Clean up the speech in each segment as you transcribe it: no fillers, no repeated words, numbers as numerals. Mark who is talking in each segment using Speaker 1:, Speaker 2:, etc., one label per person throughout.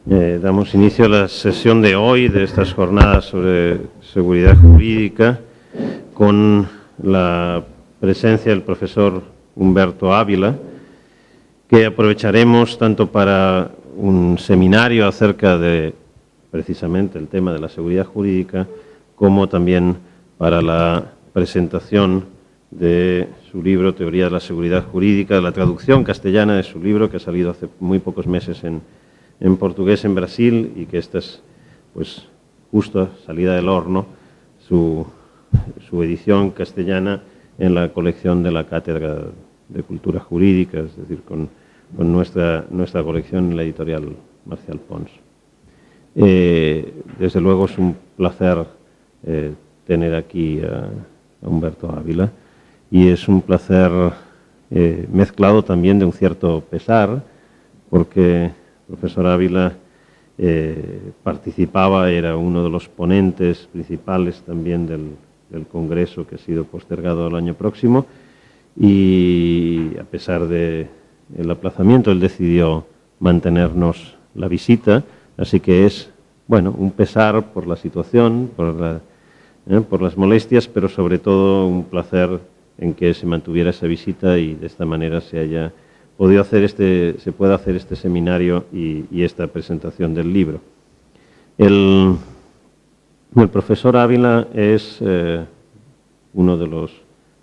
Speaker 1: Damos inicio a la sesión de hoy de estas jornadas sobre seguridad jurídica con la presencia del profesor Humberto Ávila, que aprovecharemos tanto para un seminario acerca de precisamente el tema de la seguridad jurídica, como también para la presentación de su libro Teoría de la Seguridad Jurídica, la traducción castellana de su libro, que ha salido hace muy pocos meses en portugués en Brasil, y que esta es, pues, justo salida del horno, su edición castellana en la colección de la Cátedra de Cultura Jurídica, es decir, con nuestra colección en la editorial Marcial Pons. Desde luego es un placer tener aquí a Humberto Ávila, y es un placer mezclado también de un cierto pesar, porque el profesor Ávila participaba, era uno de los ponentes principales también del Congreso, que ha sido postergado al año próximo, y a pesar del aplazamiento, él decidió mantenernos la visita, así que es, bueno, un pesar por la situación, por las molestias, pero sobre todo un placer en que se mantuviera esa visita y de esta manera se pueda hacer este seminario y esta presentación del libro. El profesor Ávila es uno de los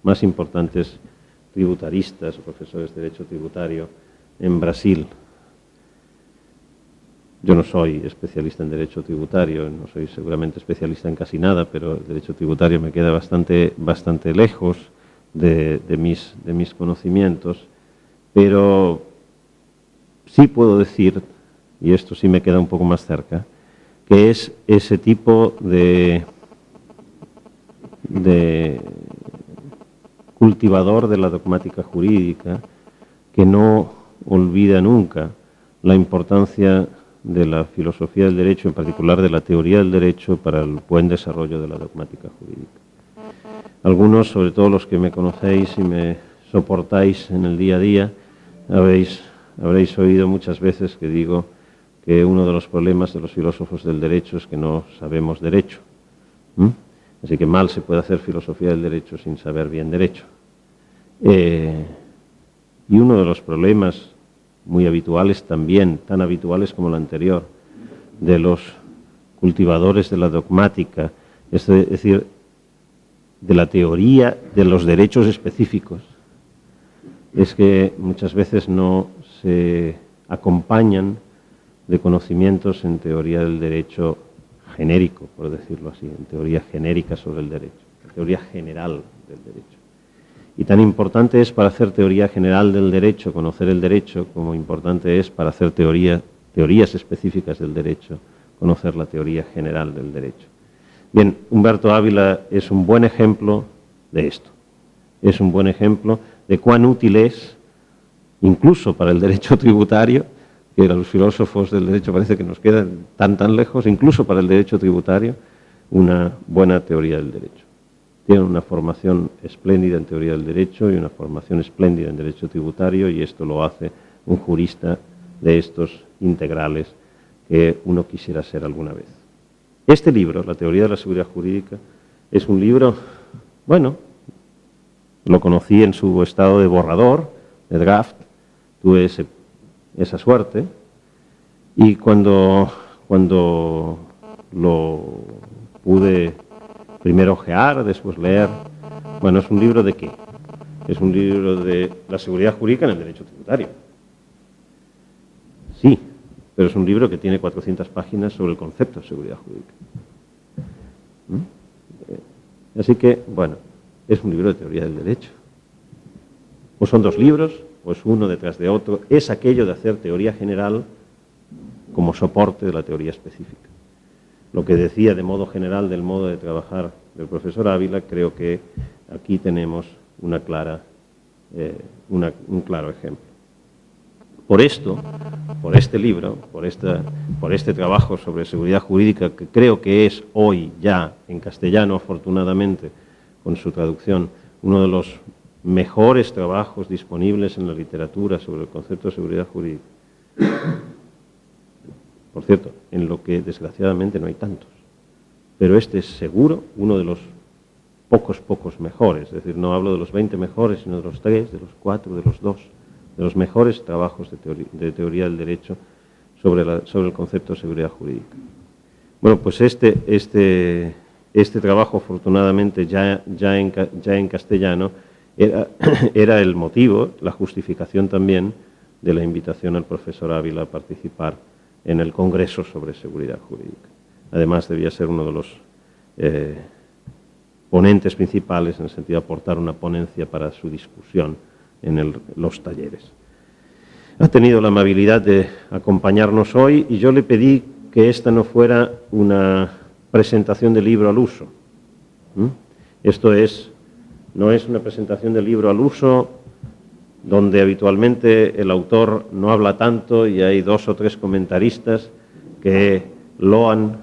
Speaker 1: más importantes tributaristas, profesores de Derecho Tributario en Brasil. Yo no soy especialista en Derecho Tributario, no soy seguramente especialista en casi nada, pero el Derecho Tributario me queda bastante lejos de mis conocimientos. Pero sí puedo decir, y esto sí me queda un poco más cerca, que es ese tipo de cultivador de la dogmática jurídica que no olvida nunca la importancia de la filosofía del derecho, en particular de la teoría del derecho, para el buen desarrollo de la dogmática jurídica. Algunos, sobre todo los que me conocéis y me soportáis en el día a día, habréis oído muchas veces que digo que uno de los problemas de los filósofos del derecho es que no sabemos derecho. Así que mal se puede hacer filosofía del derecho sin saber bien derecho. Y uno de los problemas muy habituales también, tan habituales como el anterior, de los cultivadores de la dogmática, es decir, de la teoría de los derechos específicos, es que muchas veces no se acompañan de conocimientos en teoría del derecho genérico, por decirlo así, en teoría genérica sobre el derecho, en teoría general del derecho. Y tan importante es para hacer teoría general del derecho, conocer el derecho, como importante es para hacer teorías específicas del derecho, conocer la teoría general del derecho. Bien, Humberto Ávila es un buen ejemplo de esto. Es un buen ejemplo de cuán útil es, incluso para el derecho tributario, que a los filósofos del derecho parece que nos quedan tan lejos, incluso para el derecho tributario, una buena teoría del derecho. Tienen una formación espléndida en teoría del derecho y una formación espléndida en derecho tributario, y esto lo hace un jurista de estos integrales que uno quisiera ser alguna vez. Este libro, La Teoría de la Seguridad Jurídica, es un libro, bueno, lo conocí en su estado de borrador, de draft, tuve esa suerte, y cuando lo pude primero ojear, después leer, bueno, ¿es un libro de qué? Es un libro de la seguridad jurídica en el derecho tributario. Sí, pero es un libro que tiene 400 páginas sobre el concepto de seguridad jurídica. Así que, bueno, es un libro de teoría del derecho. O son dos libros, o es uno detrás de otro. Es aquello de hacer teoría general como soporte de la teoría específica. Lo que decía de modo general del modo de trabajar del profesor Ávila, creo que aquí tenemos un claro ejemplo. Por esto, por este libro, por este trabajo sobre seguridad jurídica, que creo que es hoy ya en castellano, afortunadamente, con su traducción, uno de los mejores trabajos disponibles en la literatura sobre el concepto de seguridad jurídica. por cierto, en lo que desgraciadamente no hay tantos. Pero este es seguro uno de los pocos mejores, es decir, no hablo de los 20 mejores, sino de los 3, de los 4, de los 2, de los mejores trabajos de teoría del derecho sobre el concepto de seguridad jurídica. Bueno, pues este trabajo, afortunadamente, ya en castellano, era el motivo, la justificación también de la invitación al profesor Ávila a participar en el Congreso sobre Seguridad Jurídica. Además, debía ser uno de los ponentes principales, en el sentido de aportar una ponencia para su discusión en los talleres. Ha tenido la amabilidad de acompañarnos hoy y yo le pedí que esta no fuera una presentación de libro al uso. Esto no es una presentación de libro al uso donde habitualmente el autor no habla tanto y hay 2 o 3 comentaristas que loan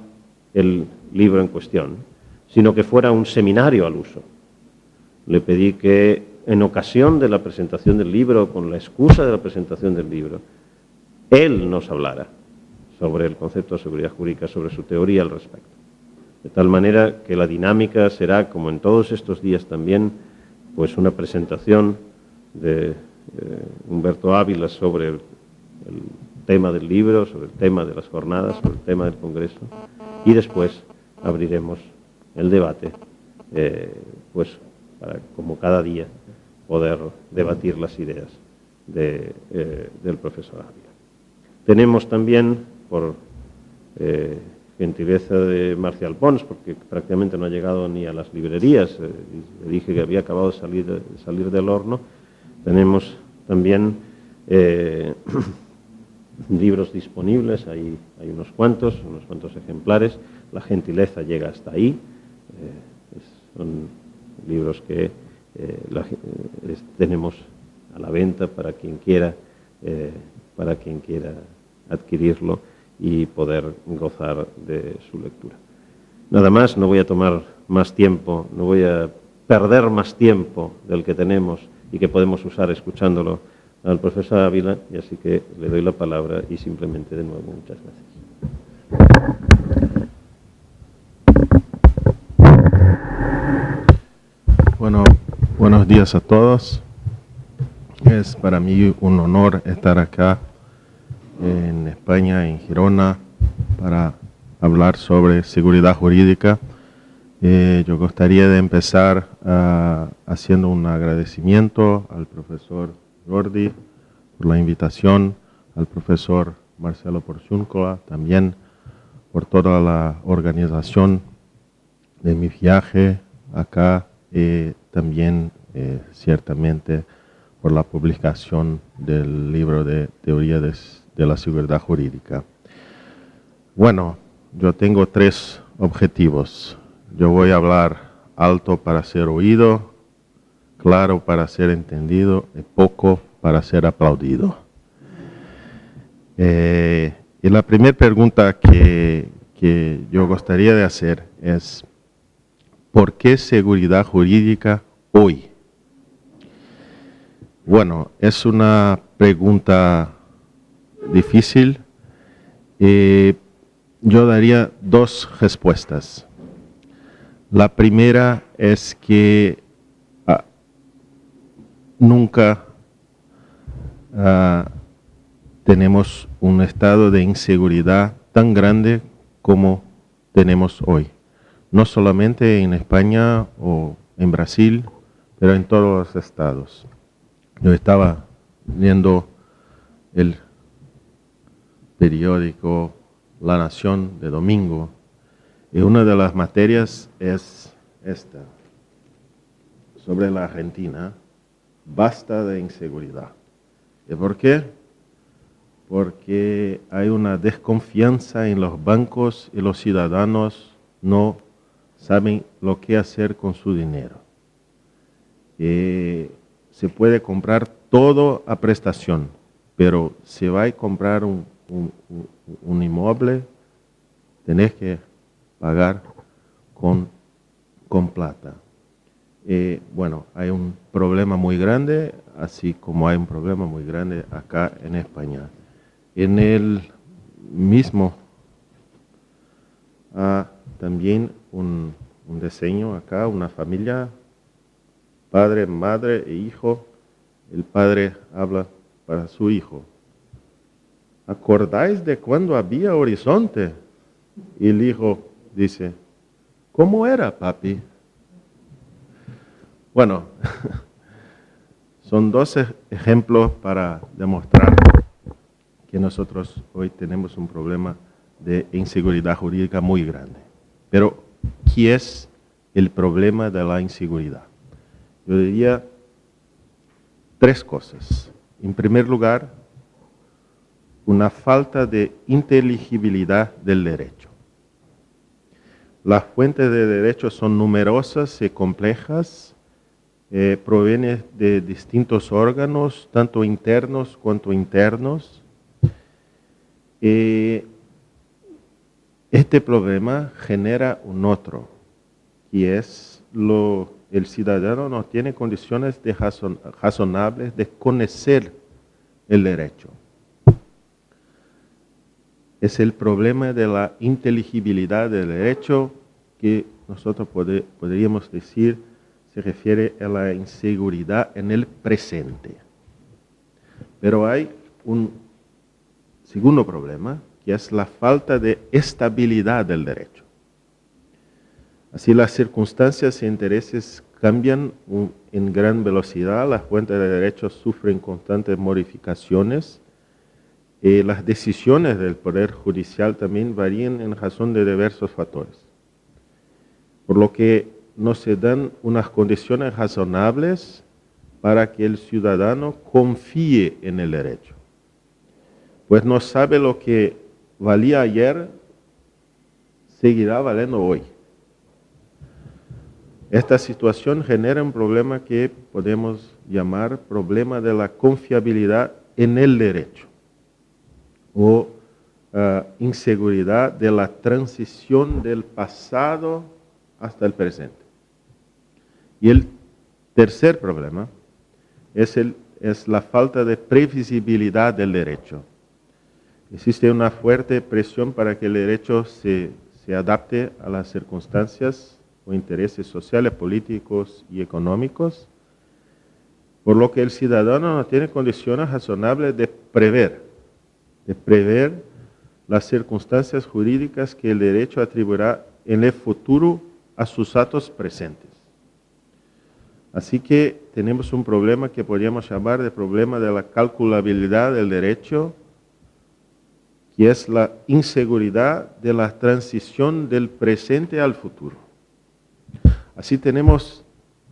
Speaker 1: el libro en cuestión, sino que fuera un seminario al uso. Le pedí que en ocasión de la presentación del libro, con la excusa de la presentación del libro, él nos hablara sobre el concepto de seguridad jurídica, sobre su teoría al respecto. De tal manera que la dinámica será, como en todos estos días también, pues una presentación de Humberto Ávila sobre el tema del libro, sobre el tema de las jornadas, sobre el tema del Congreso, y después abriremos el debate, pues para, como cada día, poder debatir las ideas del profesor Ávila. Tenemos también, por gentileza de Marcial Pons, porque prácticamente no ha llegado ni a las librerías, le dije que había acabado de salir del horno, tenemos también libros disponibles, hay unos cuantos ejemplares, la gentileza llega hasta ahí, son libros que tenemos a la venta para quien quiera adquirirlo y poder gozar de su lectura. Nada más, no voy a tomar más tiempo, no voy a perder más tiempo del que tenemos y que podemos usar escuchándolo al profesor Ávila, y así que le doy la palabra y simplemente de nuevo muchas gracias.
Speaker 2: Bueno, buenos días a todos. Es para mí un honor estar acá en España, en Girona, para hablar sobre seguridad jurídica. Yo gustaría de empezar haciendo un agradecimiento al profesor Jordi por la invitación, al profesor Marcelo Porciúncula también por toda la organización de mi viaje acá y también ciertamente por la publicación del libro de teoría de la seguridad jurídica. Bueno, yo tengo 3 objetivos. Yo voy a hablar alto para ser oído, claro para ser entendido y poco para ser aplaudido. Y la primera pregunta que yo gustaría de hacer es, ¿por qué seguridad jurídica hoy? Bueno, es una pregunta difícil y yo daría 2 respuestas. La primera es que nunca tenemos un estado de inseguridad tan grande como tenemos hoy. No solamente en España o en Brasil, pero en todos los estados. Yo estaba viendo el periódico La Nación de domingo y una de las materias es esta, sobre la Argentina. Basta de inseguridad. ¿Y por qué? Porque hay una desconfianza en los bancos y los ciudadanos no saben lo que hacer con su dinero. Se puede comprar todo a prestación, pero si va a comprar un inmueble, tenés que pagar con plata. Bueno, hay un problema muy grande, así como hay un problema muy grande acá en España. En el mismo también un diseño acá, una familia, padre, madre e hijo. El padre habla para su hijo. ¿Acordáis de cuando había horizonte? Y el hijo dice, ¿cómo era, papi? Bueno, son dos ejemplos para demostrar que nosotros hoy tenemos un problema de inseguridad jurídica muy grande. Pero, ¿qué es el problema de la inseguridad? Yo diría tres cosas. En primer lugar, una falta de inteligibilidad del derecho. Las fuentes de derecho son numerosas y complejas, provienen de distintos órganos, tanto internos cuanto internos. Este problema genera un otro, y es el ciudadano no tiene condiciones razonables de conocer el derecho. Es el problema de la inteligibilidad del derecho que nosotros podríamos decir se refiere a la inseguridad en el presente. Pero hay un segundo problema, que es la falta de estabilidad del derecho. Así las circunstancias e intereses cambian en gran velocidad, las fuentes de derecho sufren constantes modificaciones, las decisiones del Poder Judicial también varían en razón de diversos factores, por lo que no se dan unas condiciones razonables para que el ciudadano confíe en el derecho, pues no sabe lo que valía ayer, seguirá valiendo hoy. Esta situación genera un problema que podemos llamar problema de la confiabilidad en el derecho o inseguridad de la transición del pasado hasta el presente. Y el tercer problema es la falta de previsibilidad del derecho. Existe una fuerte presión para que el derecho se adapte a las circunstancias o intereses sociales, políticos y económicos, por lo que el ciudadano no tiene condiciones razonables de prever las circunstancias jurídicas que el derecho atribuirá en el futuro a sus actos presentes. Así que tenemos un problema que podríamos llamar de problema de la calculabilidad del derecho, que es la inseguridad de la transición del presente al futuro. Así tenemos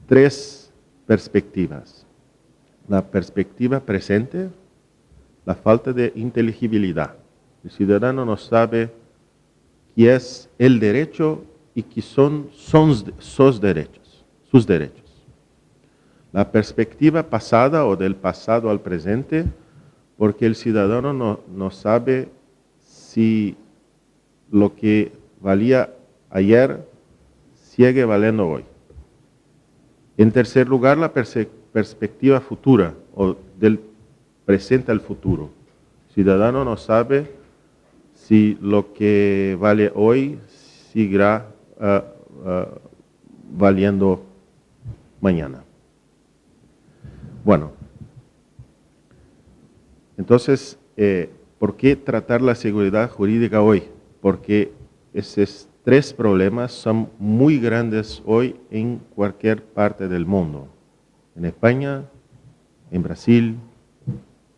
Speaker 2: tres perspectivas. La perspectiva presente, la falta de inteligibilidad. El ciudadano no sabe qué es el derecho y qué son sus derechos. La perspectiva pasada o del pasado al presente, porque el ciudadano no sabe si lo que valía ayer sigue valiendo hoy. En tercer lugar, la perspectiva futura o del presente al futuro. El ciudadano no sabe si lo que vale hoy seguirá valiendo mañana. Bueno, entonces, ¿por qué tratar la seguridad jurídica hoy? Porque esos tres problemas son muy grandes hoy en cualquier parte del mundo. En España, en Brasil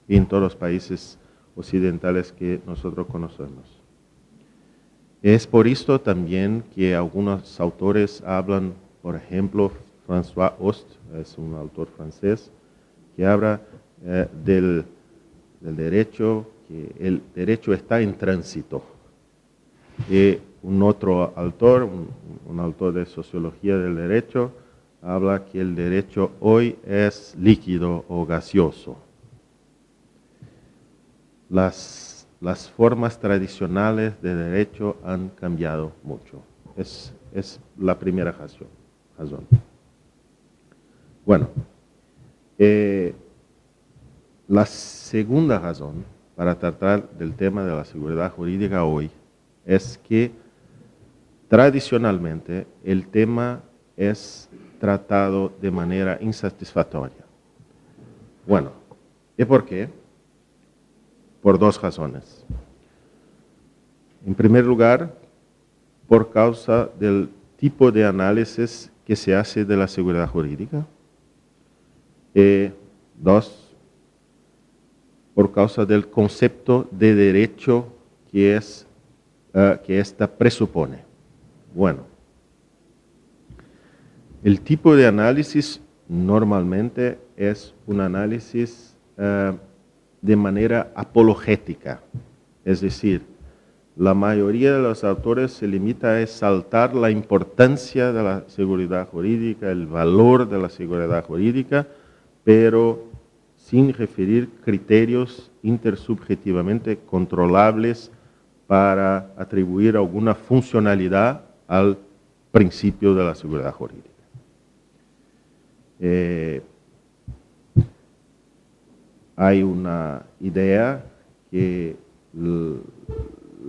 Speaker 2: y en todos los países occidentales que nosotros conocemos. Es por esto también que algunos autores hablan, por ejemplo, François Host, es un autor francés, que habla del derecho, que el derecho está en tránsito. Y un otro autor, un autor de sociología del derecho, habla que el derecho hoy es líquido o gaseoso. Las formas tradicionales de derecho han cambiado mucho. Es la primera razón. Bueno, la segunda razón para tratar del tema de la seguridad jurídica hoy es que tradicionalmente el tema es tratado de manera insatisfactoria. Bueno, ¿y por qué? Por dos razones. En primer lugar, por causa del tipo de análisis que se hace de la seguridad jurídica. Dos, por causa del concepto de derecho que ésta presupone. Bueno, el tipo de análisis normalmente es un análisis de manera apologética, es decir, la mayoría de los autores se limita a exaltar la importancia de la seguridad jurídica, el valor de la seguridad jurídica, pero sin referir criterios intersubjetivamente controlables para atribuir alguna funcionalidad al principio de la seguridad jurídica. Hay una idea que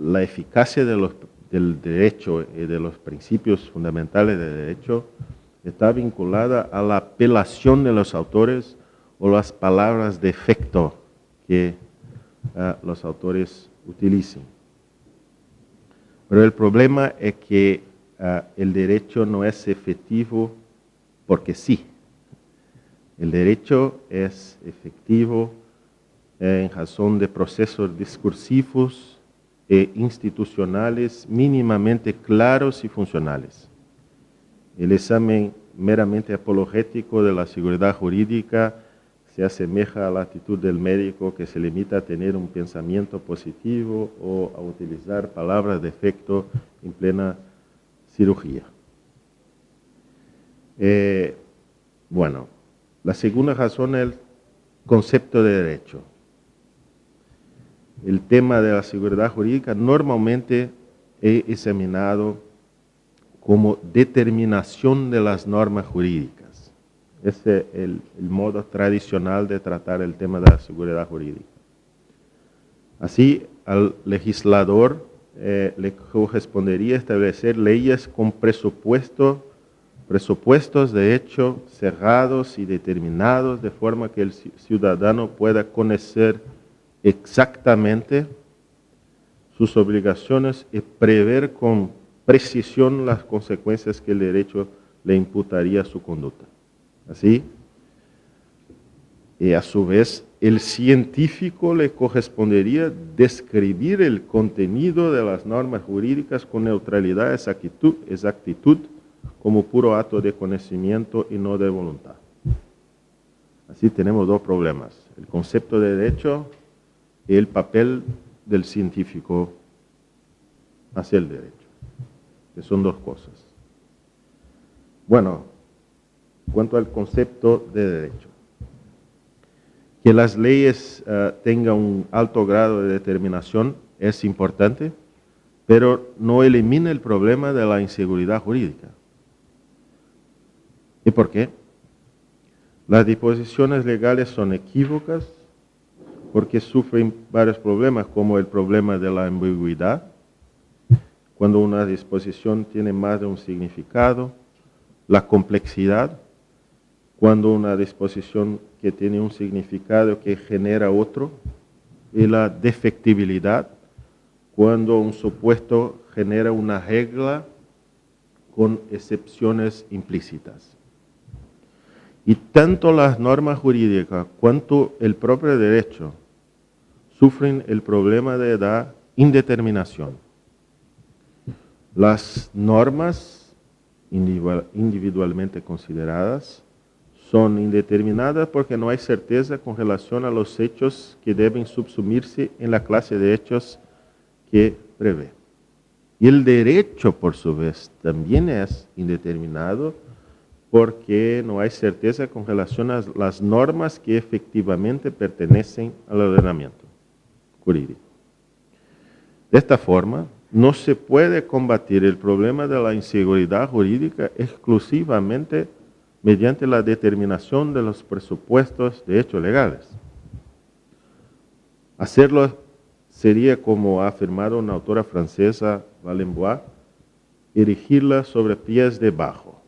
Speaker 2: la eficacia del derecho y de los principios fundamentales del derecho está vinculada a la apelación de los autores o las palabras de efecto que los autores utilicen. Pero el problema es que el derecho no es efectivo porque sí. El derecho es efectivo en razón de procesos discursivos e institucionales mínimamente claros y funcionales. El examen meramente apologético de la seguridad jurídica se asemeja a la actitud del médico que se limita a tener un pensamiento positivo o a utilizar palabras de efecto en plena cirugía. Bueno, la segunda razón es el concepto de derecho. El tema de la seguridad jurídica normalmente es examinado como determinación de las normas jurídicas. Ese es el modo tradicional de tratar el tema de la seguridad jurídica. Así, al legislador le correspondería establecer leyes con presupuestos de hecho cerrados y determinados, de forma que el ciudadano pueda conocer exactamente sus obligaciones y prever con precisión las consecuencias que el derecho le imputaría a su conducta. Así, y a su vez, el científico le correspondería describir el contenido de las normas jurídicas con neutralidad y exactitud como puro acto de conocimiento y no de voluntad. Así tenemos dos problemas: el concepto de derecho y el papel del científico hacia el derecho, que son dos cosas. Bueno, en cuanto al concepto de derecho, que las leyes tengan un alto grado de determinación es importante, pero no elimina el problema de la inseguridad jurídica. ¿Y por qué? Las disposiciones legales son equívocas porque sufren varios problemas, como el problema de la ambigüedad, cuando una disposición tiene más de un significado, la complejidad, cuando una disposición que tiene un significado que genera otro, y la defectibilidad, cuando un supuesto genera una regla con excepciones implícitas. Y tanto las normas jurídicas cuanto el propio derecho sufren el problema de la indeterminación. Las normas individualmente consideradas son indeterminadas porque no hay certeza con relación a los hechos que deben subsumirse en la clase de hechos que prevé. Y el derecho, por su vez, también es indeterminado porque no hay certeza con relación a las normas que efectivamente pertenecen al ordenamiento jurídico. De esta forma, no se puede combatir el problema de la inseguridad jurídica exclusivamente mediante la determinación de los presupuestos de hechos legales. Hacerlo sería, como ha afirmado una autora francesa, Valenbois, erigirla sobre pies de bajo.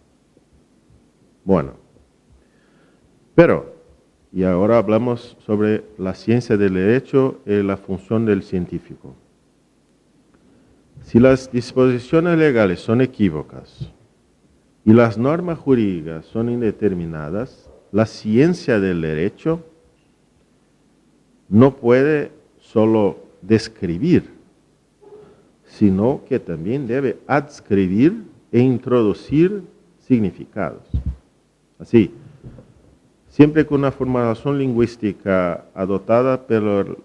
Speaker 2: Bueno, pero, y ahora hablamos sobre la ciencia del derecho y la función del científico. Si las disposiciones legales son equívocas y las normas jurídicas son indeterminadas, la ciencia del derecho no puede solo describir, sino que también debe adscribir e introducir significados. Así, siempre que una formulación lingüística adoptada por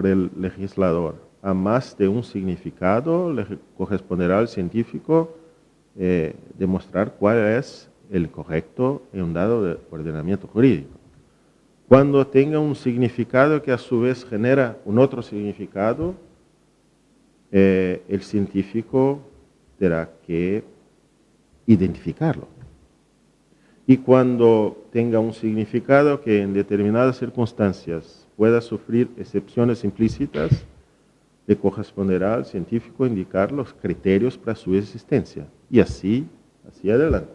Speaker 2: el legislador a más de un significado, le corresponderá al científico demostrar cuál es el correcto en un dado ordenamiento jurídico. Cuando tenga un significado que a su vez genera un otro significado, el científico tendrá que identificarlo. Y cuando tenga un significado que en determinadas circunstancias pueda sufrir excepciones implícitas, le corresponderá al científico indicar los criterios para su existencia. Y así adelante.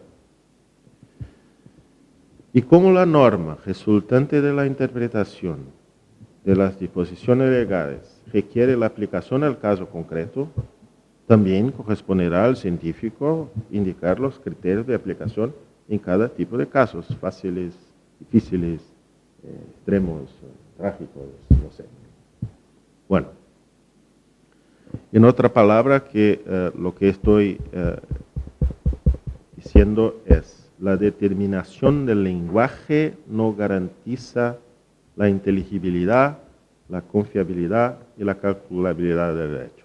Speaker 2: Y como la norma resultante de la interpretación de las disposiciones legales requiere la aplicación al caso concreto, también corresponderá al científico indicar los criterios de aplicación en cada tipo de casos, fáciles, difíciles, extremos, trágicos, no sé. Bueno, en otra palabra, lo que estoy diciendo es: la determinación del lenguaje no garantiza la inteligibilidad, la confiabilidad y la calculabilidad del derecho.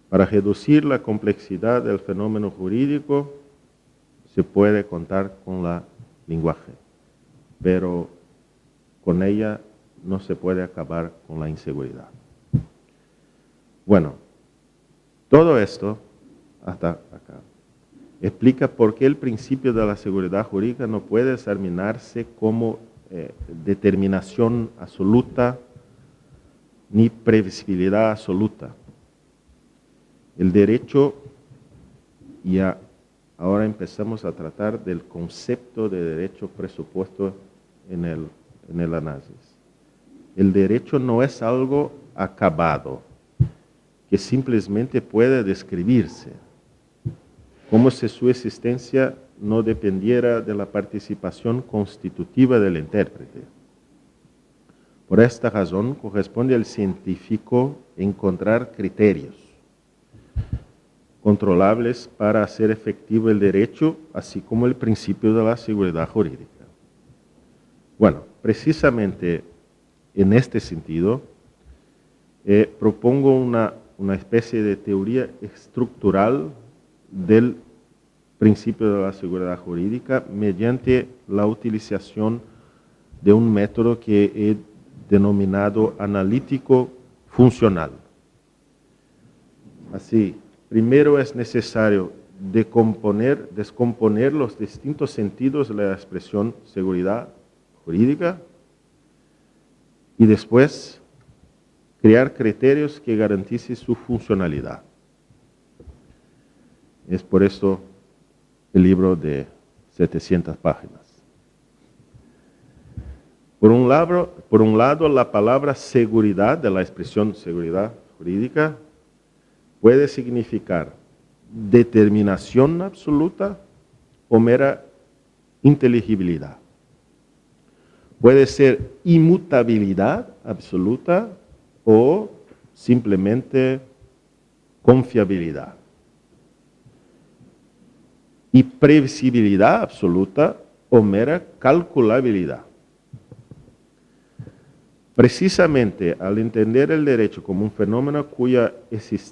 Speaker 2: Para reducir la complejidad del fenómeno jurídico, se puede contar con la lenguaje, pero con ella no se puede acabar con la inseguridad. Bueno, todo esto, hasta acá, explica por qué el principio de la seguridad jurídica no puede examinarse como determinación absoluta ni previsibilidad absoluta. El derecho, ya ahora empezamos a tratar del concepto de derecho presupuesto en el análisis. El derecho no es algo acabado, que simplemente puede describirse, como si su existencia no dependiera de la participación constitutiva del intérprete. Por esta razón, corresponde al científico encontrar criterios controlables para hacer efectivo el derecho, así como el principio de la seguridad jurídica. Bueno, precisamente en este sentido, propongo una especie de teoría estructural del principio de la seguridad jurídica mediante la utilización de un método que he denominado analítico funcional. Así, primero es necesario descomponer los distintos sentidos de la expresión seguridad jurídica y después crear criterios que garanticen su funcionalidad. Es por esto el libro de 700 páginas. Por un lado, la palabra seguridad, de la expresión seguridad jurídica, puede significar determinación absoluta o mera inteligibilidad. Puede ser inmutabilidad absoluta o simplemente confiabilidad. Y previsibilidad absoluta o mera calculabilidad. Precisamente al entender el derecho como un fenómeno cuya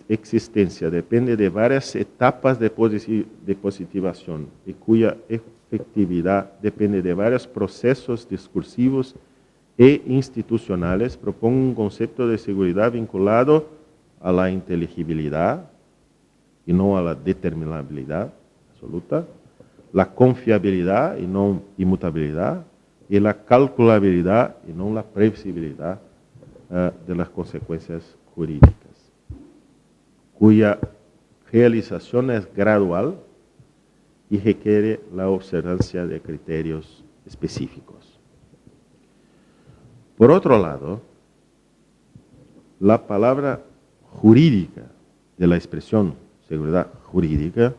Speaker 2: existencia depende de varias etapas de positivación y cuya efectividad depende de varios procesos discursivos e institucionales, propongo un concepto de seguridad vinculado a la inteligibilidad y no a la determinabilidad absoluta, la confiabilidad y no inmutabilidad, y la calculabilidad y no la previsibilidad de las consecuencias jurídicas, cuya realización es gradual y requiere la observancia de criterios específicos. Por otro lado, la palabra jurídica de la expresión seguridad jurídica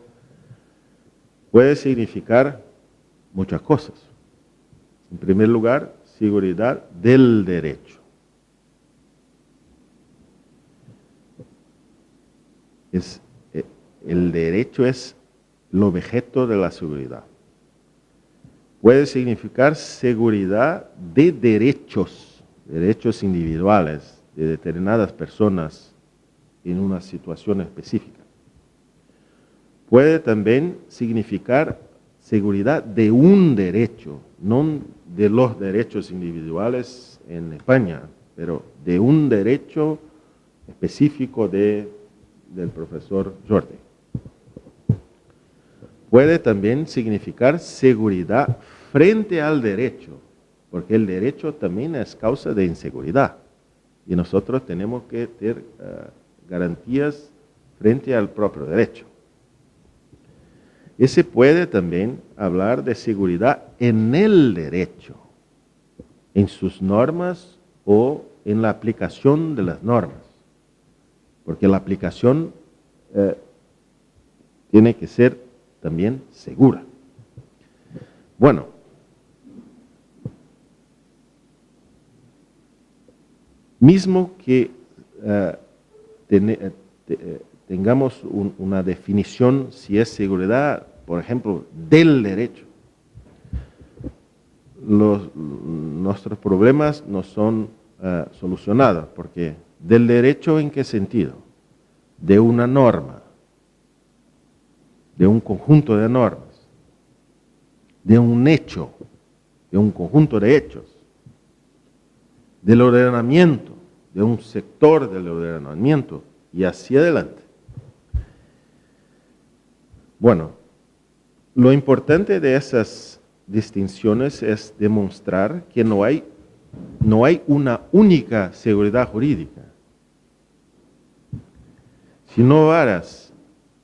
Speaker 2: puede significar muchas cosas. En primer lugar, seguridad del derecho. El derecho es el objeto de la seguridad. Puede significar seguridad de derechos, derechos individuales de determinadas personas en una situación específica. Puede también significar seguridad de un derecho, no de los derechos individuales en España, pero de un derecho específico del profesor Jordi. Puede también significar seguridad frente al derecho, porque el derecho también es causa de inseguridad y nosotros tenemos que tener garantías frente al propio derecho. Y se puede también hablar de seguridad en el derecho, en sus normas o en la aplicación de las normas, porque la aplicación tiene que ser también segura. Bueno, mismo que tengamos una definición si es seguridad, por ejemplo, del derecho, nuestros problemas no son solucionados, porque del derecho ¿en qué sentido? De una norma, de un conjunto de normas, de un hecho, de un conjunto de hechos, del ordenamiento, de un sector del ordenamiento y así adelante. Bueno, lo importante de esas distinciones es demostrar que no hay una única seguridad jurídica, sino varias,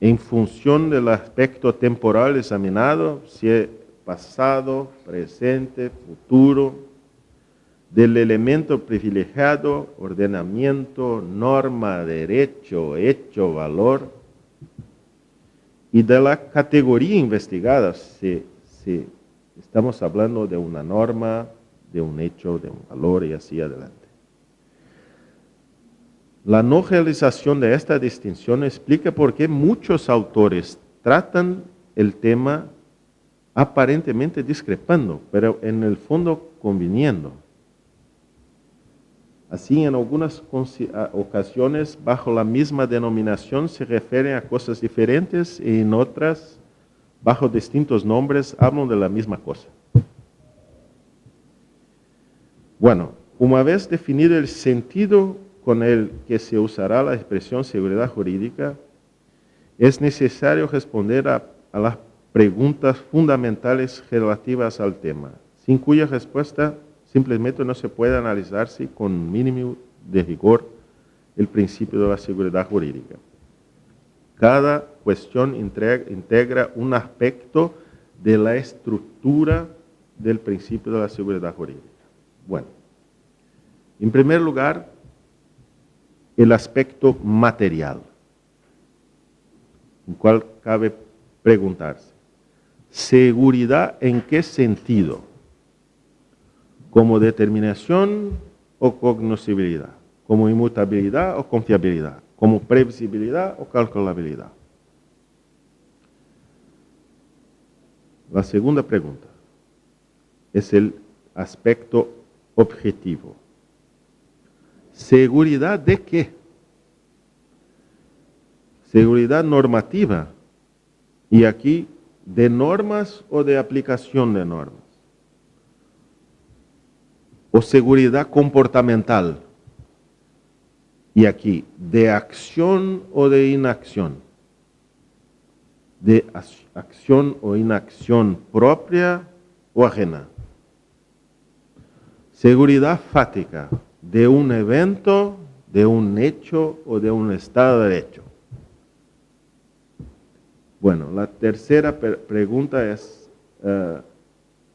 Speaker 2: en función del aspecto temporal examinado, si es pasado, presente, futuro, del elemento privilegiado, ordenamiento, norma, derecho, hecho, valor, y de la categoría investigada, si estamos hablando de una norma, de un hecho, de un valor y así adelante. La no realización de esta distinción explica por qué muchos autores tratan el tema aparentemente discrepando, pero en el fondo conviniendo. Así, en algunas ocasiones, bajo la misma denominación se refieren a cosas diferentes y en otras, bajo distintos nombres, hablan de la misma cosa. Bueno, una vez definido el sentido con el que se usará la expresión seguridad jurídica, es necesario responder a las preguntas fundamentales relativas al tema, sin cuya respuesta simplemente no se puede analizarse con mínimo de rigor el principio de la seguridad jurídica. Cada cuestión integra un aspecto de la estructura del principio de la seguridad jurídica. Bueno, en primer lugar, el aspecto material, en cual cabe preguntarse, ¿seguridad en qué sentido? ¿Como determinación o cognoscibilidad? ¿Como inmutabilidad o confiabilidad? ¿Como previsibilidad o calculabilidad? La segunda pregunta es el aspecto objetivo. ¿Seguridad de qué? Seguridad normativa. Y aquí, ¿de normas o de aplicación de normas? ¿O seguridad comportamental? Y aquí, ¿de acción o de inacción? ¿De acción o inacción propia o ajena? Seguridad fática. de un evento, de un hecho o de un estado de derecho. Bueno, la tercera pregunta es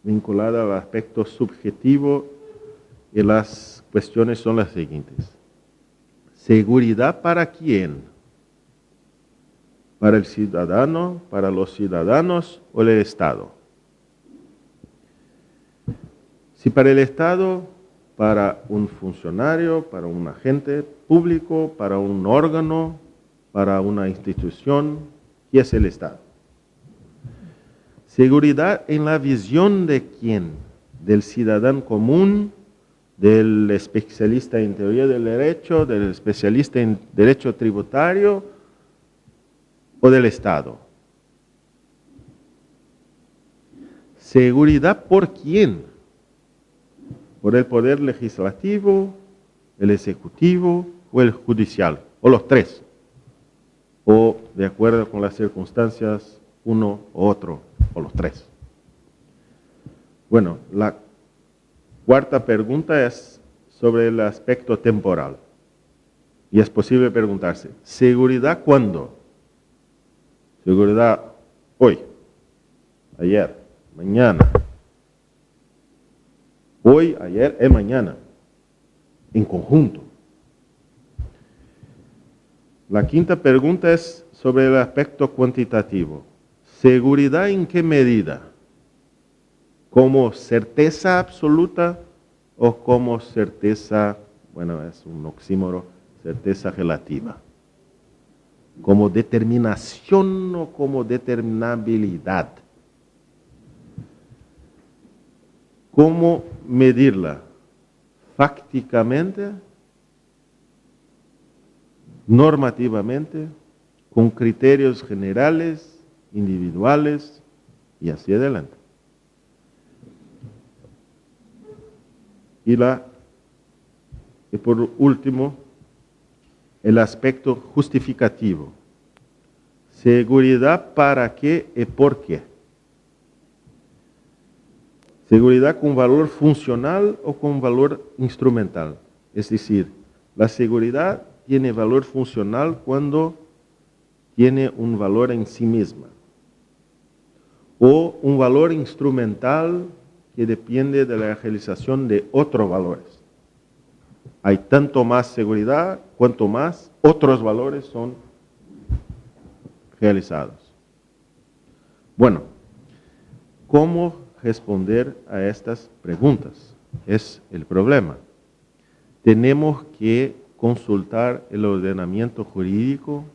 Speaker 2: vinculada al aspecto subjetivo y las cuestiones son las siguientes. ¿Seguridad para quién? ¿Para el ciudadano, para los ciudadanos o el Estado? Si para el Estado, para un funcionario, para un agente público, para un órgano, para una institución, ¿qué es el Estado? Seguridad en la visión de quién, del ciudadano común, del especialista en teoría del derecho, del especialista en derecho tributario o del Estado. Seguridad por quién, por el poder legislativo, el ejecutivo o el judicial, o los tres, o de acuerdo con las circunstancias, uno o otro, o los tres. Bueno, la cuarta pregunta es sobre el aspecto temporal. Y es posible preguntarse, ¿seguridad cuándo? Seguridad hoy, ayer, mañana. Hoy, ayer y mañana, en conjunto. La quinta pregunta es sobre el aspecto cuantitativo. ¿Seguridad en qué medida? ¿Como certeza absoluta o como certeza, bueno, es un oxímoro, certeza relativa? ¿Como determinación o como determinabilidad? ¿Cómo medirla? ¿Fácticamente? ¿Normativamente? ¿Con criterios generales, individuales y así adelante? Y por último, el aspecto justificativo. ¿Seguridad para qué y por qué? ¿Seguridad con valor funcional o con valor instrumental? Es decir, la seguridad tiene valor funcional cuando tiene un valor en sí misma, o un valor instrumental que depende de la realización de otros valores. Hay tanto más seguridad cuanto más otros valores son realizados. Bueno, ¿cómo responder a estas preguntas? Es el problema. Tenemos que consultar el ordenamiento jurídico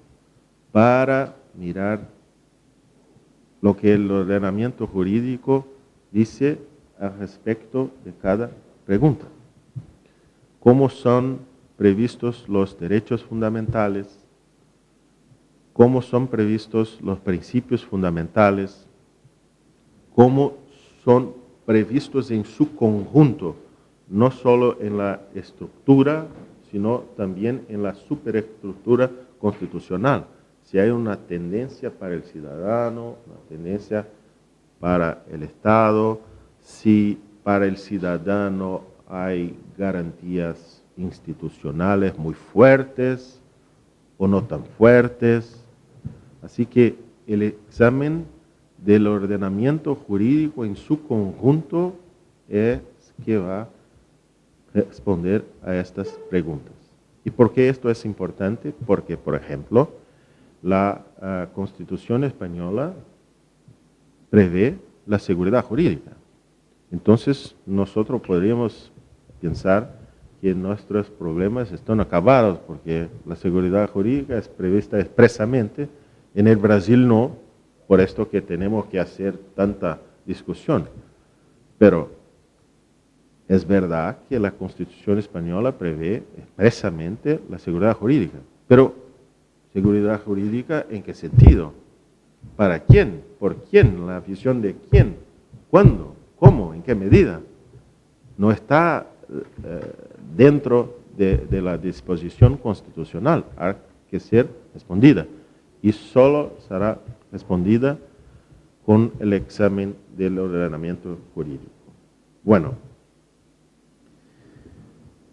Speaker 2: para mirar lo que el ordenamiento jurídico dice al respecto de cada pregunta. ¿Cómo son previstos los derechos fundamentales? ¿Cómo son previstos los principios fundamentales? ¿Cómo son previstos en su conjunto, no solo en la estructura, sino también en la superestructura constitucional? Si hay una tendencia para el ciudadano, una tendencia para el Estado, si para el ciudadano hay garantías institucionales muy fuertes o no tan fuertes. Así que el examen del ordenamiento jurídico en su conjunto es que va a responder a estas preguntas. ¿Y por qué esto es importante? Porque, por ejemplo, la Constitución española prevé la seguridad jurídica. Entonces, nosotros podríamos pensar que nuestros problemas están acabados porque la seguridad jurídica es prevista expresamente. En el Brasil no, por esto que tenemos que hacer tanta discusión. Pero es verdad que la Constitución española prevé expresamente la seguridad jurídica. Pero, ¿seguridad jurídica en qué sentido? ¿Para quién? ¿Por quién? ¿La visión de quién? ¿Cuándo? ¿Cómo? ¿En qué medida? No está dentro de la disposición constitucional. Hay que ser respondida. Y solo será respondida con el examen del ordenamiento jurídico. Bueno,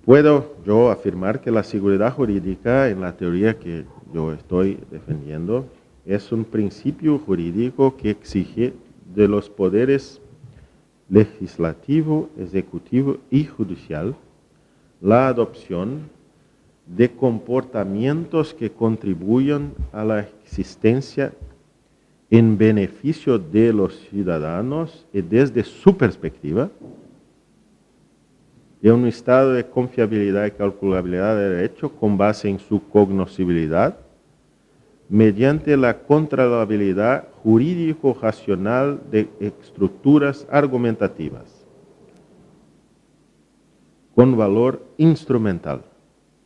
Speaker 2: Puedo yo afirmar que la seguridad jurídica, en la teoría que yo estoy defendiendo, es un principio jurídico que exige de los poderes legislativo, ejecutivo y judicial la adopción de comportamientos que contribuyan a la existencia en beneficio de los ciudadanos y desde su perspectiva, de un estado de confiabilidad y calculabilidad del derecho con base en su cognoscibilidad, mediante la controlabilidad jurídico-racional de estructuras argumentativas, con valor instrumental.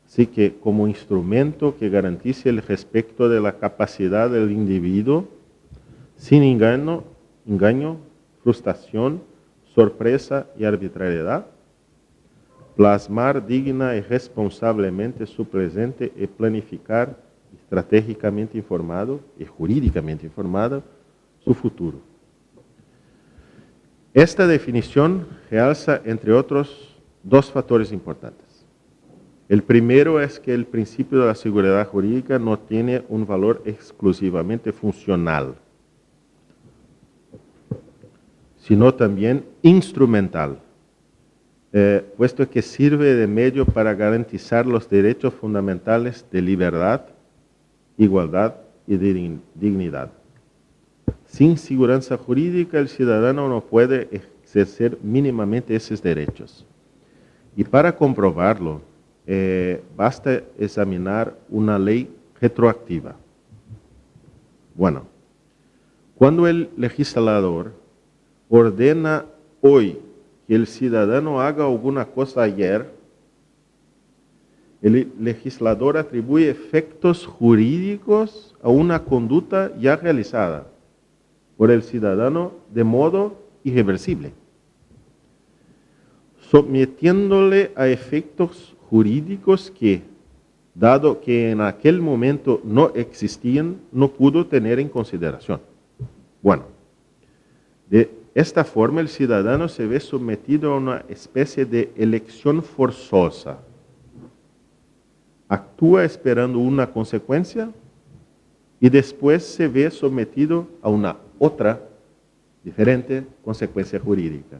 Speaker 2: Así que como instrumento que garantice el respeto de la capacidad del individuo, sin engaño, frustración, sorpresa y arbitrariedad, plasmar digna y responsablemente su presente y planificar estratégicamente informado y jurídicamente informado su futuro. Esta definición realza, entre otros, dos factores importantes. El primero es que el principio de la seguridad jurídica no tiene un valor exclusivamente funcional, sino también instrumental, puesto que sirve de medio para garantizar los derechos fundamentales de libertad, igualdad y dignidad. Sin seguridad jurídica, el ciudadano no puede ejercer mínimamente esos derechos. Y para comprobarlo, basta examinar una ley retroactiva. Bueno, cuando el legislador ordena hoy que el ciudadano haga alguna cosa ayer, el legislador atribuye efectos jurídicos a una conducta ya realizada por el ciudadano de modo irreversible, sometiéndole a efectos jurídicos que, dado que en aquel momento no existían, no pudo tener en consideración. Bueno, de esta forma el ciudadano se ve sometido a una especie de elección forzosa. Actúa esperando una consecuencia y después se ve sometido a una otra, diferente consecuencia jurídica,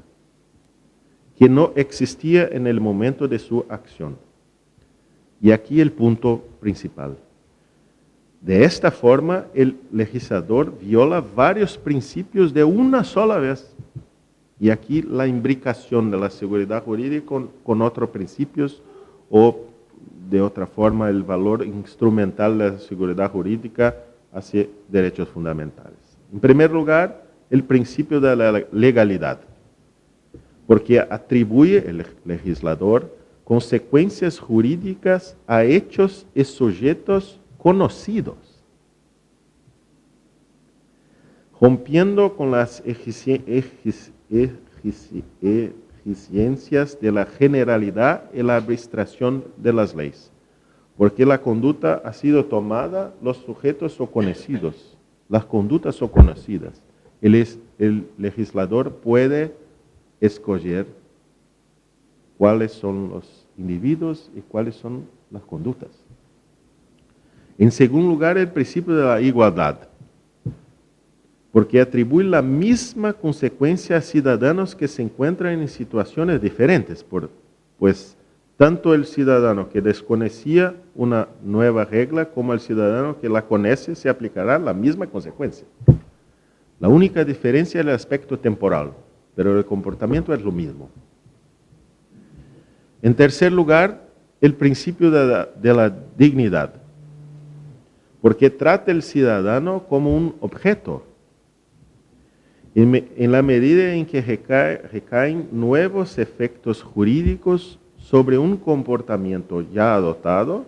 Speaker 2: que no existía en el momento de su acción. Y aquí el punto principal. De esta forma, el legislador viola varios principios de una sola vez. Y aquí la imbricación de la seguridad jurídica con otros principios, o de otra forma el valor instrumental de la seguridad jurídica hacia derechos fundamentales. En primer lugar, el principio de la legalidad, porque atribuye el legislador consecuencias jurídicas a hechos y sujetos conocidos, rompiendo con las exigencias de la generalidad y la abstracción de las leyes, porque la conducta ha sido tomada, los sujetos son conocidos, las conductas son conocidas. El legislador puede escoger cuáles son los individuos y cuáles son las conductas. En segundo lugar, el principio de la igualdad, porque atribuye la misma consecuencia a ciudadanos que se encuentran en situaciones diferentes, pues tanto el ciudadano que desconocía una nueva regla como el ciudadano que la conoce se aplicará la misma consecuencia. La única diferencia es el aspecto temporal, pero el comportamiento es lo mismo. En tercer lugar, el principio de la dignidad, porque trata el ciudadano como un objeto. En la medida en que recaen nuevos efectos jurídicos sobre un comportamiento ya adoptado,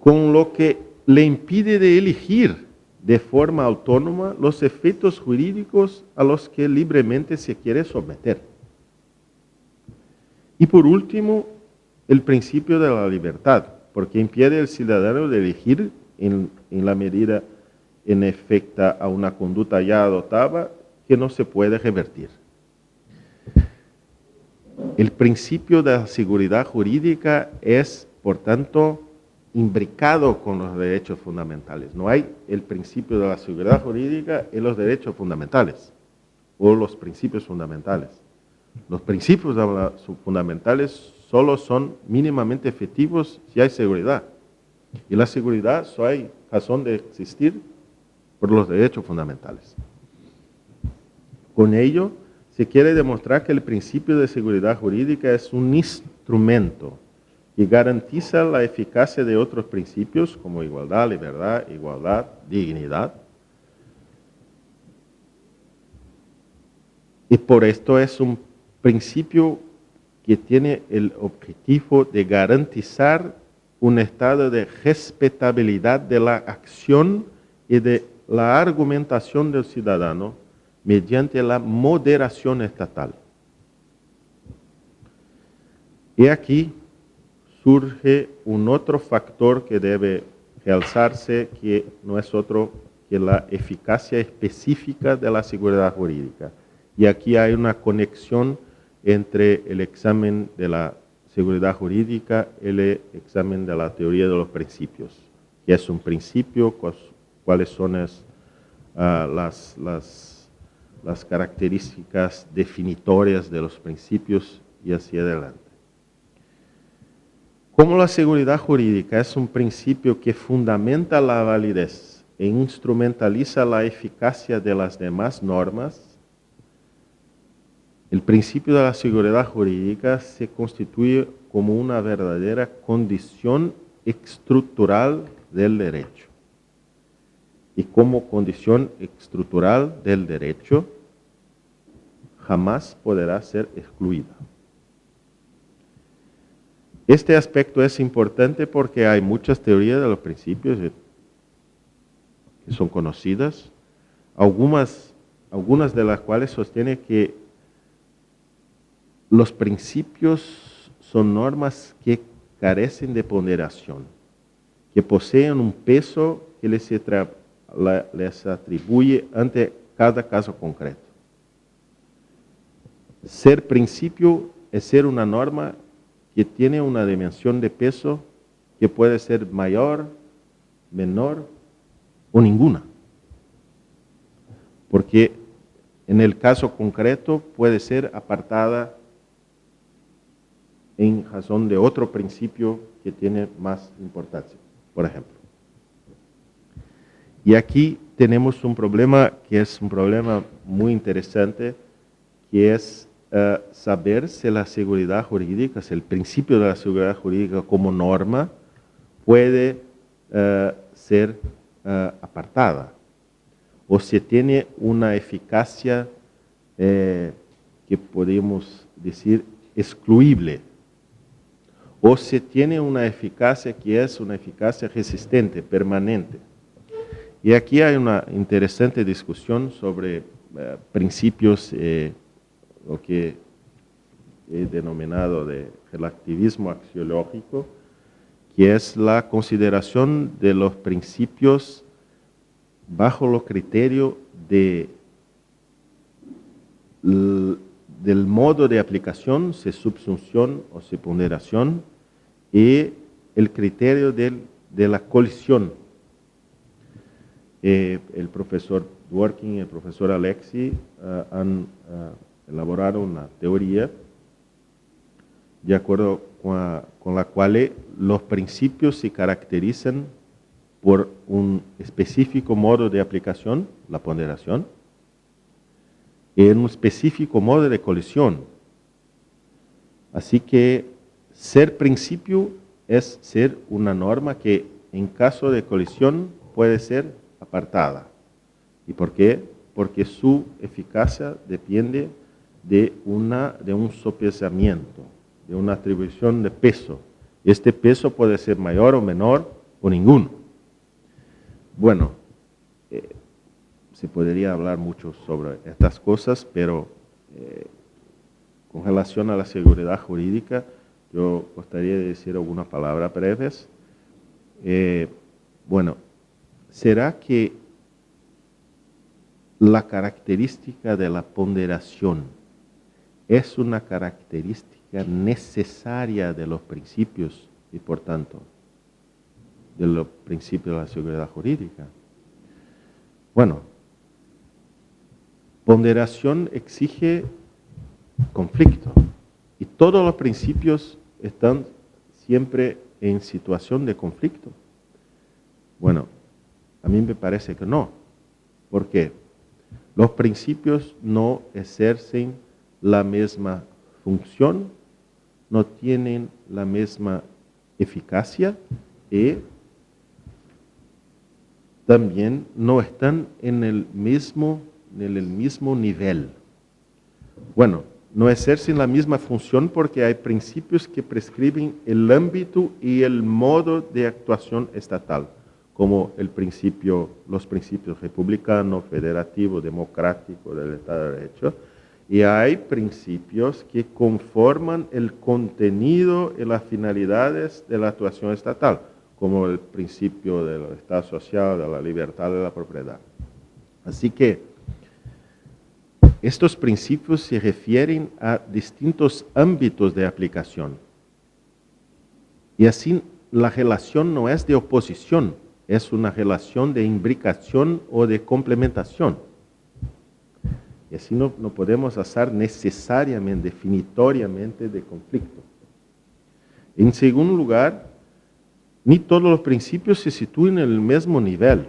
Speaker 2: con lo que le impide de elegir de forma autónoma los efectos jurídicos a los que libremente se quiere someter. Y por último, el principio de la libertad, porque impide al ciudadano de elegir en la medida en efecto a una conducta ya adoptada que no se puede revertir. El principio de la seguridad jurídica es, por tanto, imbricado con los derechos fundamentales. No hay el principio de la seguridad jurídica en los derechos fundamentales o los principios fundamentales. Los principios fundamentales solo son mínimamente efectivos si hay seguridad. Y la seguridad solo hay razón de existir por los derechos fundamentales. Con ello, se quiere demostrar que el principio de seguridad jurídica es un instrumento que garantiza la eficacia de otros principios como igualdad, libertad, igualdad, dignidad. Y por esto es un principio que tiene el objetivo de garantizar un estado de respetabilidad de la acción y de la argumentación del ciudadano mediante la moderación estatal. Y aquí surge un otro factor que debe realzarse, que no es otro que la eficacia específica de la seguridad jurídica. Y aquí hay una conexión entre el examen de la seguridad jurídica y el examen de la teoría de los principios. ¿Qué es un principio? ¿Cuáles son las características definitorias de los principios y así adelante? Como la seguridad jurídica es un principio que fundamenta la validez e instrumentaliza la eficacia de las demás normas, el principio de la seguridad jurídica se constituye como una verdadera condición estructural del derecho. Y como condición estructural del derecho, jamás podrá ser excluida. Este aspecto es importante porque hay muchas teorías de los principios que son conocidas, algunas de las cuales sostienen que los principios son normas que carecen de ponderación, que poseen un peso que les atribuye ante cada caso concreto. Ser principio es ser una norma que tiene una dimensión de peso que puede ser mayor, menor o ninguna. Porque en el caso concreto puede ser apartada en razón de otro principio que tiene más importancia, por ejemplo. Y aquí tenemos un problema que es un problema muy interesante, que es saber si la seguridad jurídica, si el principio de la seguridad jurídica como norma puede ser apartada, o si tiene una eficacia que podemos decir excluible, o si tiene una eficacia que es una eficacia resistente, permanente. Y aquí hay una interesante discusión sobre principios, lo que he denominado de relativismo axiológico, que es la consideración de los principios bajo los criterios del modo de aplicación, si subsunción o si ponderación, y el criterio de la colisión. El profesor Dworkin y el profesor Alexi han elaborado una teoría de acuerdo con la cual los principios se caracterizan por un específico modo de aplicación, la ponderación, y en un específico modo de colisión. Así que ser principio es ser una norma que en caso de colisión puede ser apartada. ¿Y por qué? Porque su eficacia depende de un sopesamiento, de una atribución de peso. Este peso puede ser mayor o menor o ninguno. Bueno, se podría hablar mucho sobre estas cosas, pero con relación a la seguridad jurídica, yo gustaría decir algunas palabras breves. Bueno, ¿será que la característica de la ponderación es una característica necesaria de los principios y por tanto de los principios de la seguridad jurídica. Bueno, ponderación exige conflicto y todos los principios están siempre en situación de conflicto. Bueno, a mí me parece que no. ¿Por qué? Los principios no ejercen la misma función, no tienen la misma eficacia y también no están en el mismo nivel. Bueno, no ejercen la misma función porque hay principios que prescriben el ámbito y el modo de actuación estatal, como los principios republicano, federativo, democrático del Estado de Derecho, y hay principios que conforman el contenido y las finalidades de la actuación estatal, como el principio del Estado social, de la libertad de la propiedad. Así que estos principios se refieren a distintos ámbitos de aplicación. Y así la relación no es de oposición, es una relación de imbricación o de complementación. Y así no podemos hacer necesariamente, definitoriamente de conflicto. En segundo lugar, ni todos los principios se sitúan en el mismo nivel.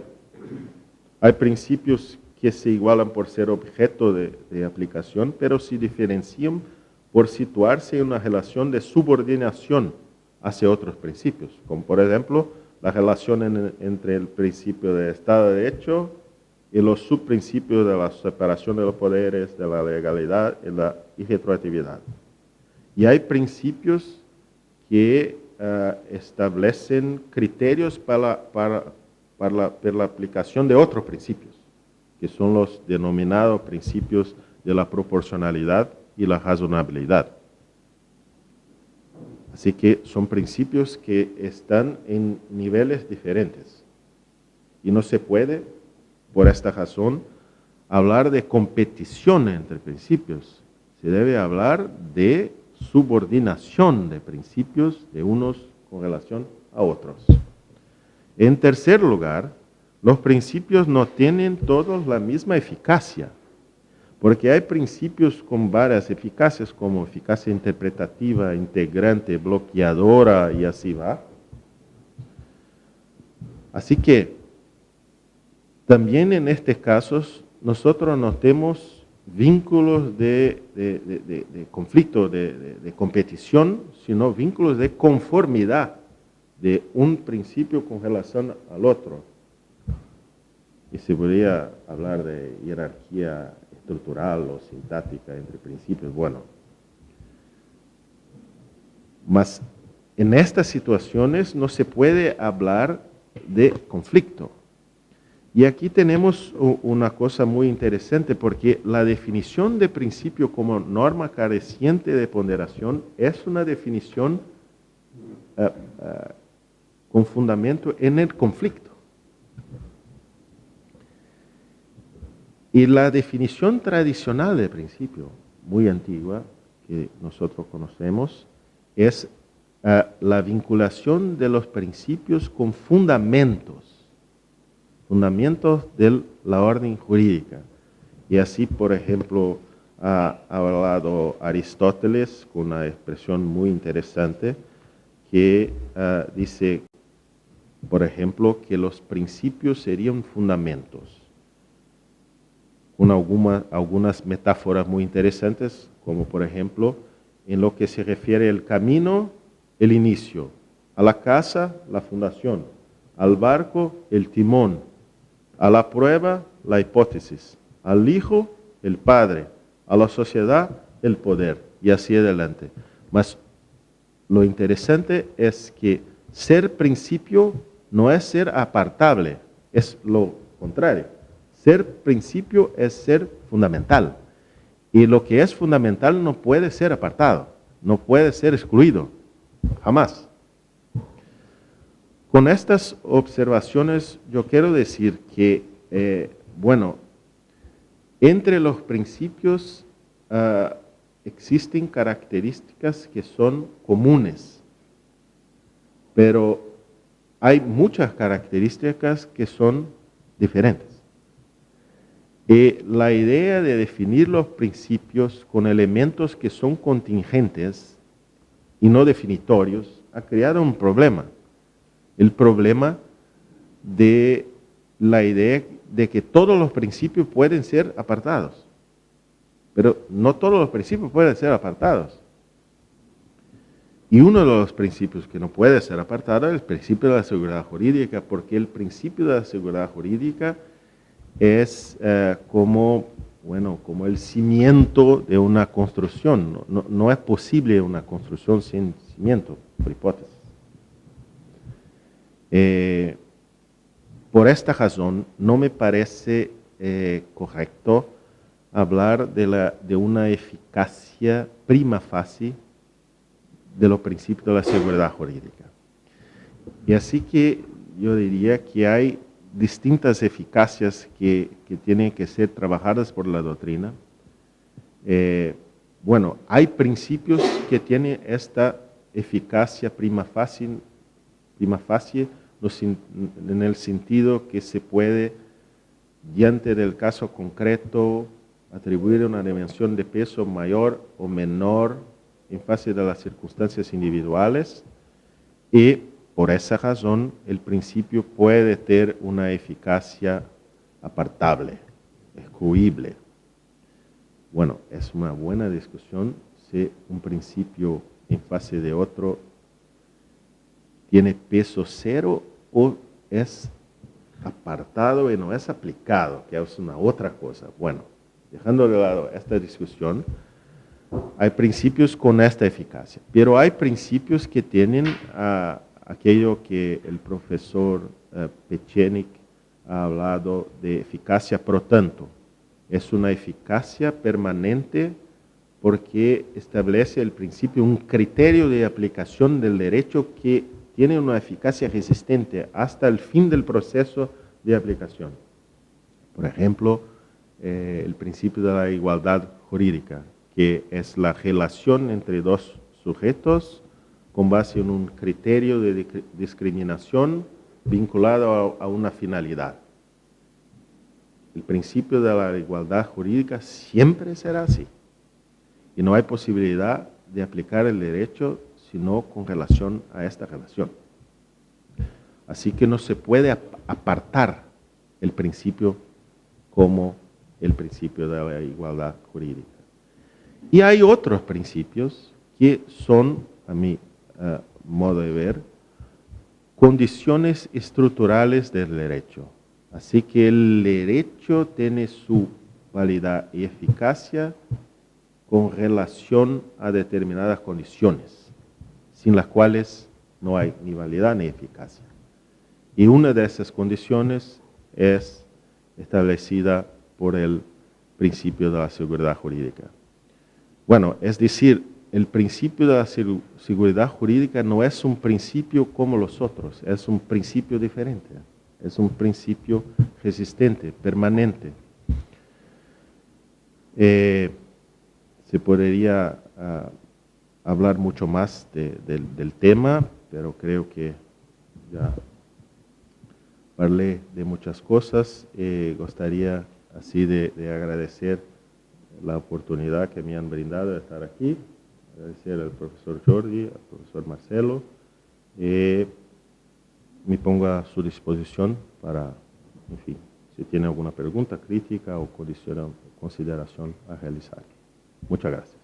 Speaker 2: Hay principios que se igualan por ser objeto de aplicación, pero se diferencian por situarse en una relación de subordinación hacia otros principios, como por ejemplo la relación entre el principio de Estado de Derecho y los subprincipios de la separación de los poderes, de la legalidad y la irretroactividad. Y hay principios que establecen criterios para la aplicación de otros principios, que son los denominados principios de la proporcionalidad y la razonabilidad. Así que son principios que están en niveles diferentes. Y no se puede, por esta razón, hablar de competición entre principios. Se debe hablar de subordinación de principios de unos con relación a otros. En tercer lugar, los principios no tienen todos la misma eficacia, porque hay principios con varias eficacias, como eficacia interpretativa, integrante, bloqueadora y así va. Así que, también en estos casos, nosotros no tenemos vínculos de conflicto, de competición, sino vínculos de conformidad de un principio con relación al otro. Y se podría hablar de jerarquía estructural o sintáctica entre principios. Bueno, mas en estas situaciones no se puede hablar de conflicto. Y aquí tenemos una cosa muy interesante, porque la definición de principio como norma careciente de ponderación es una definición con fundamento en el conflicto. Y la definición tradicional de principio, muy antigua, que nosotros conocemos, es la vinculación de los principios con fundamentos de la orden jurídica. Y así, por ejemplo, ha hablado Aristóteles con una expresión muy interesante que dice, por ejemplo, que los principios serían fundamentos. Con algunas metáforas muy interesantes, como por ejemplo, en lo que se refiere al camino, el inicio, a la casa, la fundación, al barco, el timón, a la prueba, la hipótesis, al hijo, el padre, a la sociedad, el poder, y así adelante. Mas lo interesante es que ser principio no es ser apartable, es lo contrario. Ser principio es ser fundamental. Y lo que es fundamental no puede ser apartado, no puede ser excluido, jamás. Con estas observaciones yo quiero decir que, entre los principios existen características que son comunes, pero hay muchas características que son diferentes. Y la idea de definir los principios con elementos que son contingentes y no definitorios ha creado un problema. El problema de la idea de que todos los principios pueden ser apartados. Pero no todos los principios pueden ser apartados. Y uno de los principios que no puede ser apartado es el principio de la seguridad jurídica, porque el principio de la seguridad jurídica es como el cimiento de una construcción. No es posible una construcción sin cimiento, por hipótesis. Por esta razón, no me parece correcto hablar de una eficacia prima facie de los principios de la seguridad jurídica. Y así que yo diría que hay distintas eficacias que tienen que ser trabajadas por la doctrina. Hay principios que tienen esta eficacia prima facie en el sentido que se puede, diante del caso concreto, atribuir una dimensión de peso mayor o menor en fase de las circunstancias individuales, y por esa razón el principio puede tener una eficacia apartable, excluible. Bueno, es una buena discusión si un principio en fase de otro tiene peso cero o es apartado y no es aplicado, que es una otra cosa. Bueno, dejando de lado esta discusión, hay principios con esta eficacia, pero hay principios que tienen aquello que el profesor Pechenik ha hablado de eficacia pro tanto. Es una eficacia permanente porque establece el principio un criterio de aplicación del derecho que tiene una eficacia resistente hasta el fin del proceso de aplicación. Por ejemplo, el principio de la igualdad jurídica, que es la relación entre dos sujetos con base en un criterio de discriminación vinculado a una finalidad. El principio de la igualdad jurídica siempre será así. Y no hay posibilidad de aplicar el derecho sino con relación a esta relación. Así que no se puede apartar el principio como el principio de la igualdad jurídica. Y hay otros principios que son, a mi modo de ver, condiciones estructurales del derecho. Así que el derecho tiene su validad y eficacia con relación a determinadas condiciones, sin las cuales no hay ni validad ni eficacia. Y una de esas condiciones es establecida por el principio de la seguridad jurídica. Bueno, es decir, el principio de la seguridad jurídica no es un principio como los otros, es un principio diferente, es un principio resistente, permanente. Se podría hablar mucho más del tema, pero creo que ya hablé de muchas cosas. Gustaría así de agradecer la oportunidad que me han brindado de estar aquí, agradecer al profesor Jordi, al profesor Marcelo. Me pongo a su disposición para, en fin, si tiene alguna pregunta, crítica o consideración a realizar. Muchas gracias.